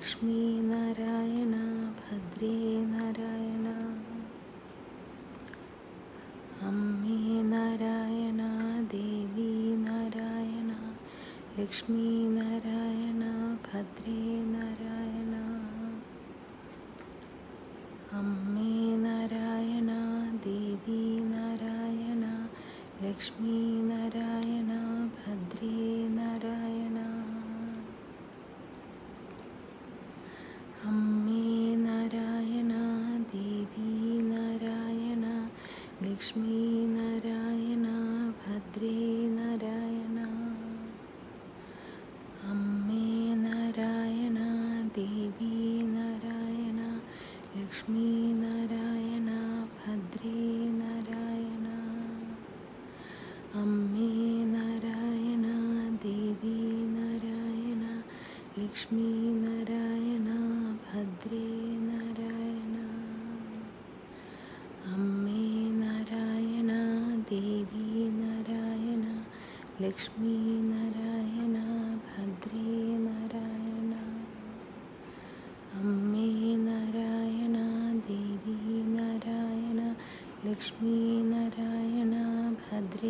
ലക്ഷ്മീ നാരായണ ഭദ്രേ നാരായണ. അമ്മേ നാരായണ ദേവി നാരായണ ലക്ഷ്മീ നാരായണ ഭദ്രേ നാരായണ. അമ്മേ നാരായണ ദേവി നാരായണ ലക്ഷ്മീ നാരായണ ഭദ്രേ നാരായണ. അമ്മേ നാരായണ ദേവി നാരായണ ലക്ഷ്മീ നാരായണ ഭദ്രേ നാരായണ. അമ്മേ നാരായണ ദേവി നാരായണ ലക്ഷ്മീ നാരായണ ഭദ്രേ നാരായണ. അമ്മേ നാരായണ ദേവി നാരായണ ലക്ഷ്മീ നാരായണ ഭദ്രേ നാരായണ. അമ്മേ നാരായണ ദേവി നാരായണ ലക്ഷ്മീ നാരായണ ഭദ്രേ നാരായണ. അമ്മേ നാരായണ ദേവി നാരായണ ലക്ഷ്മീ